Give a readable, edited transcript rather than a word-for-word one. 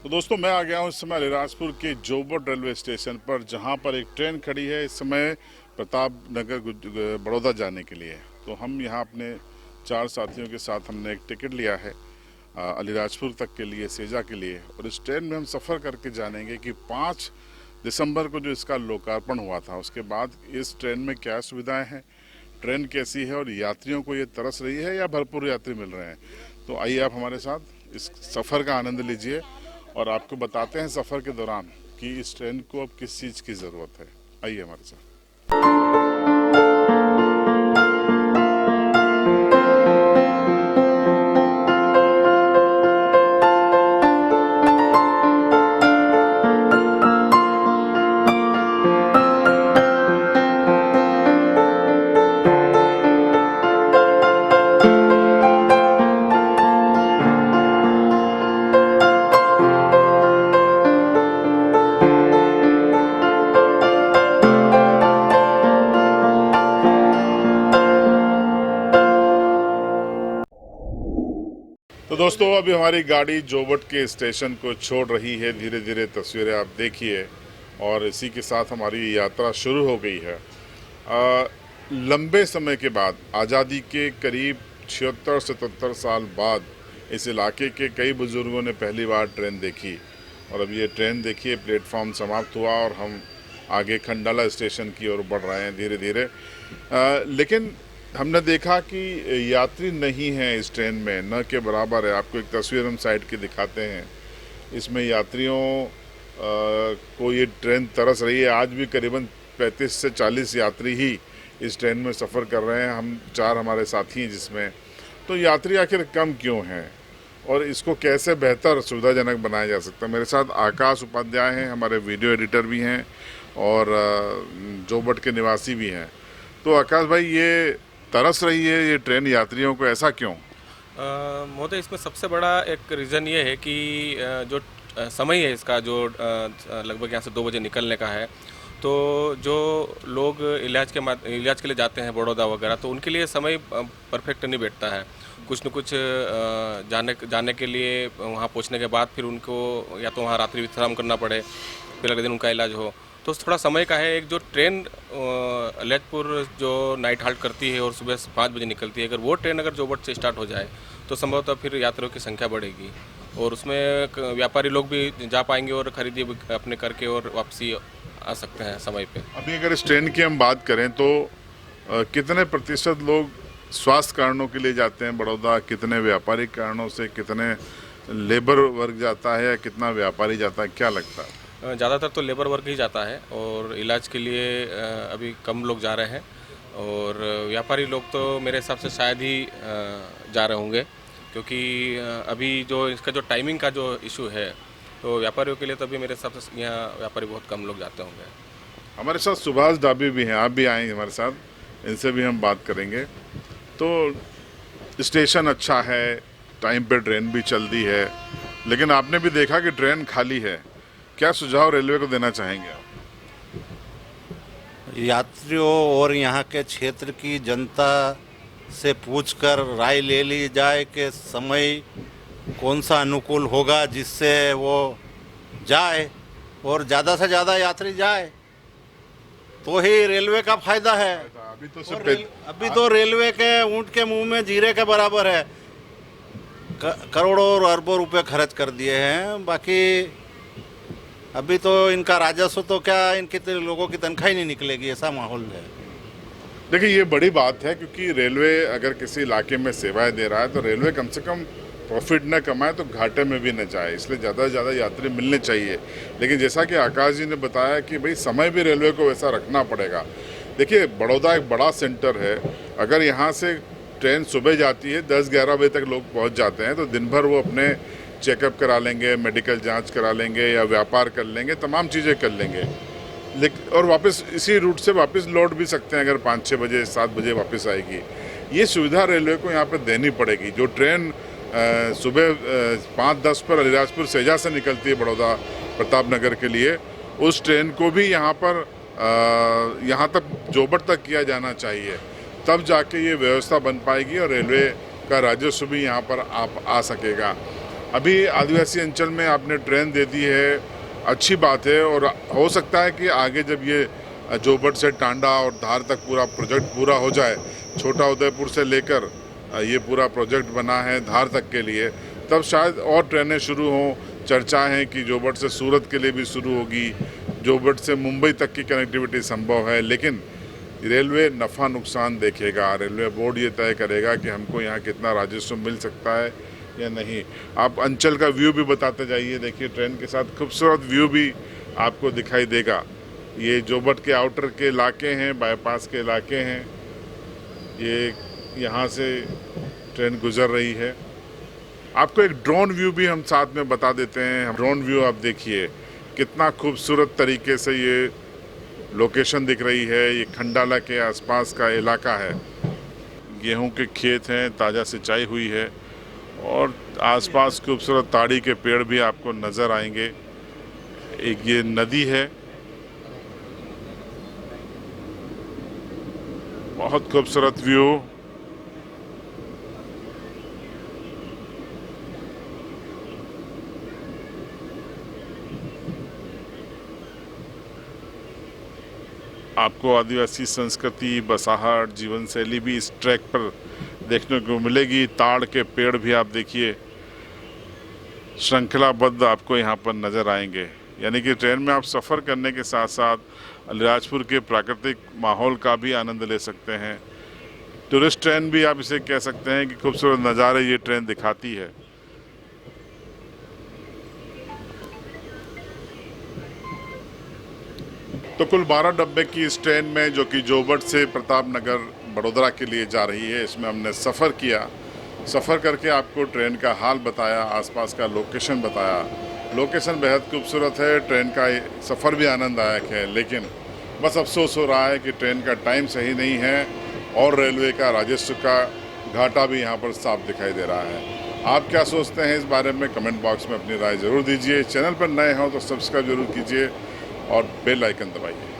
तो दोस्तों मैं आ गया हूँ इस समय अलीराजपुर के जोबट रेलवे स्टेशन पर, जहाँ पर एक ट्रेन खड़ी है इस समय प्रताप नगर बड़ौदा जाने के लिए। तो हम यहाँ अपने 4 साथियों के साथ हमने एक टिकट लिया है अलीराजपुर तक के लिए, सेजा के लिए। और इस ट्रेन में हम सफ़र करके जानेंगे कि 5 दिसंबर को जो इसका लोकार्पण हुआ था उसके बाद इस ट्रेन में क्या सुविधाएं हैं, ट्रेन कैसी है और यात्रियों को ये तरस रही है या भरपूर यात्री मिल रहे हैं। तो आइए आप हमारे साथ इस सफ़र का आनंद लीजिए और आपको बताते हैं सफ़र के दौरान कि इस ट्रेन को अब किस चीज़ की ज़रूरत है। आइए हमारे साथ। तो दोस्तों अभी हमारी गाड़ी जोबट के स्टेशन को छोड़ रही है, धीरे धीरे तस्वीरें आप देखिए। और इसी के साथ हमारी यात्रा शुरू हो गई है। लंबे समय के बाद, आज़ादी के करीब 76-77 साल बाद इस इलाके के कई बुज़ुर्गों ने पहली बार ट्रेन देखी। और अब ये ट्रेन देखिए, प्लेटफॉर्म समाप्त हुआ और हम आगे खंडाला स्टेशन की ओर बढ़ रहे हैं धीरे धीरे। लेकिन हमने देखा कि यात्री नहीं है इस ट्रेन में, न के बराबर है। आपको एक तस्वीर हम साइड की दिखाते हैं, इसमें यात्रियों को ये ट्रेन तरस रही है। आज भी करीबन 35 से 40 यात्री ही इस ट्रेन में सफ़र कर रहे हैं। हम 4 हमारे साथी हैं जिसमें। तो यात्री आखिर कम क्यों हैं और इसको कैसे बेहतर सुविधाजनक बनाया जा सकता है। मेरे साथ आकाश उपाध्याय हैं, हमारे वीडियो एडिटर भी हैं और जोबट के निवासी भी हैं। तो आकाश भाई, ये तरस रही है ये ट्रेन यात्रियों को, ऐसा क्यों? महोदय, इसमें सबसे बड़ा एक रीज़न ये है कि जो समय है इसका, जो लगभग यहाँ से 2 बजे निकलने का है, तो जो लोग इलाज के लिए जाते हैं बड़ौदा वगैरह, तो उनके लिए समय परफेक्ट नहीं बैठता है। कुछ न कुछ जाने के लिए वहाँ पहुँचने के बाद फिर उनको या तो वहाँ रात्रि विश्राम करना पड़े, फिर अगले दिन उनका इलाज हो। तो थोड़ा समय का है। एक जो ट्रेन अलीराजपुर जो नाइट हाल्ट करती है और सुबह 5 बजे निकलती है, अगर वो ट्रेन अगर जोबट से स्टार्ट हो जाए तो संभवतः फिर यात्रियों की संख्या बढ़ेगी और उसमें व्यापारी लोग भी जा पाएंगे और खरीदी अपने करके और वापसी आ सकते हैं समय पे। अभी अगर इस ट्रेन की हम बात करें तो कितने प्रतिशत लोग स्वास्थ्य कारणों के लिए जाते हैं बड़ौदा, कितने व्यापारिक कारणों से, कितने लेबर वर्ग जाता है या कितना व्यापारी जाता है, क्या लगता है? ज़्यादातर तो लेबर वर्ग ही जाता है और इलाज के लिए अभी कम लोग जा रहे हैं और व्यापारी लोग तो मेरे हिसाब से शायद ही जा रहे होंगे, क्योंकि अभी जो इसका जो टाइमिंग का जो इशू है, तो व्यापारियों के लिए तो अभी मेरे हिसाब से यहाँ व्यापारी बहुत कम लोग जाते होंगे। हमारे साथ सुभाष डाबी भी हैं, आप भी आएंगे हमारे साथ, इनसे भी हम बात करेंगे। तो स्टेशन अच्छा है, टाइम पे ट्रेन भी चलती है, लेकिन आपने भी देखा कि ट्रेन खाली है। क्या सुझाव रेलवे को देना चाहेंगे आप? यात्रियों और यहाँ के क्षेत्र की जनता से पूछकर राय ले ली जाए कि समय कौन सा अनुकूल होगा जिससे वो जाए और ज़्यादा से ज़्यादा यात्री जाए, तो ही रेलवे का फायदा है। अभी तो रेलवे के ऊँट के मुंह में जीरे के बराबर है। करोड़ों और अरबों रुपए खर्च कर दिए हैं, बाकी अभी तो इनका राजस्व तो क्या, इनके लोगों की तनख्वाह ही नहीं निकलेगी, ऐसा माहौल है। देखिए, ये बड़ी बात है क्योंकि रेलवे अगर किसी इलाके में सेवाएं दे रहा है तो रेलवे कम से कम प्रॉफिट न कमाए तो घाटे में भी न जाए, इसलिए ज़्यादा से ज़्यादा यात्री मिलने चाहिए। लेकिन जैसा कि आकाश जी ने बताया कि भाई समय भी रेलवे को वैसा रखना पड़ेगा। देखिए, बड़ौदा एक बड़ा सेंटर है। अगर यहाँ से ट्रेन सुबह जाती है, 10-11 बजे तक लोग पहुँच जाते हैं, तो दिन भर वो अपने चेकअप करा लेंगे, मेडिकल जांच करा लेंगे या व्यापार कर लेंगे, तमाम चीज़ें कर लेंगे। लेकिन और वापस इसी रूट से वापस लौट भी सकते हैं अगर 5-6 बजे 7 बजे वापस आएगी। ये सुविधा रेलवे को यहाँ पर देनी पड़ेगी। जो ट्रेन सुबह 5:10 पर अलीराजपुर सेजा से निकलती है बड़ौदा प्रताप नगर के लिए, उस ट्रेन को भी यहाँ पर यहाँ तक जोबट तक किया जाना चाहिए, तब जाके ये व्यवस्था बन पाएगी और रेलवे का राजस्व भी यहाँ पर आ सकेगा। अभी आदिवासी अंचल में आपने ट्रेन दे दी है, अच्छी बात है, और हो सकता है कि आगे जब ये जोबट से टांडा और धार तक पूरा प्रोजेक्ट पूरा हो जाए, छोटा उदयपुर से लेकर ये पूरा प्रोजेक्ट बना है धार तक के लिए, तब शायद और ट्रेनें शुरू हों। चर्चा है कि जोबट से सूरत के लिए भी शुरू होगी, जोबट से मुंबई तक की कनेक्टिविटी संभव है, लेकिन रेलवे नफ़ा नुकसान देखेगा। रेलवे बोर्ड ये तय करेगा कि हमको यहाँ कितना राजस्व मिल सकता है या नहीं। आप अंचल का व्यू भी बताते जाइए। देखिए, ट्रेन के साथ खूबसूरत व्यू भी आपको दिखाई देगा। ये जोबट के आउटर के इलाके हैं, बाईपास के इलाके हैं, ये यहाँ से ट्रेन गुजर रही है। आपको एक ड्रोन व्यू भी हम साथ में बता देते हैं। ड्रोन व्यू आप देखिए, कितना खूबसूरत तरीके से ये लोकेशन दिख रही है। ये खंडाला के आसपास का इलाका है, गेहूं के खेत हैं, ताज़ा सिंचाई हुई है, और आसपास खूबसूरत ताड़ी के पेड़ भी आपको नज़र आएंगे। एक ये नदी है, बहुत खूबसूरत व्यू। आपको आदिवासी संस्कृति, बसाहट, जीवन शैली भी इस ट्रैक पर देखने को मिलेगी। ताड़ के पेड़ भी आप देखिए श्रृंखलाबद्ध आपको यहाँ पर नज़र आएंगे। यानी कि ट्रेन में आप सफ़र करने के साथ साथ अलीराजपुर के प्राकृतिक माहौल का भी आनंद ले सकते हैं। टूरिस्ट ट्रेन भी आप इसे कह सकते हैं कि खूबसूरत नज़ारे ये ट्रेन दिखाती है। तो कुल 12 डब्बे की इस ट्रेन में, जो कि जोबट से प्रतापनगर बड़ोदरा के लिए जा रही है, इसमें हमने सफ़र किया। सफ़र करके आपको ट्रेन का हाल बताया, आसपास का लोकेशन बताया। लोकेशन बेहद खूबसूरत है, ट्रेन का सफ़र भी आनंददायक है, लेकिन बस अफसोस हो रहा है कि ट्रेन का टाइम सही नहीं है, और रेलवे का राजस्व का घाटा भी यहाँ पर साफ दिखाई दे रहा है। आप क्या सोचते हैं इस बारे में? कमेंट बॉक्स में अपनी राय ज़रूर दीजिए। चैनल पर नए हों तो सब्सक्राइब जरूर कीजिए और बेल आइकन दबाइए।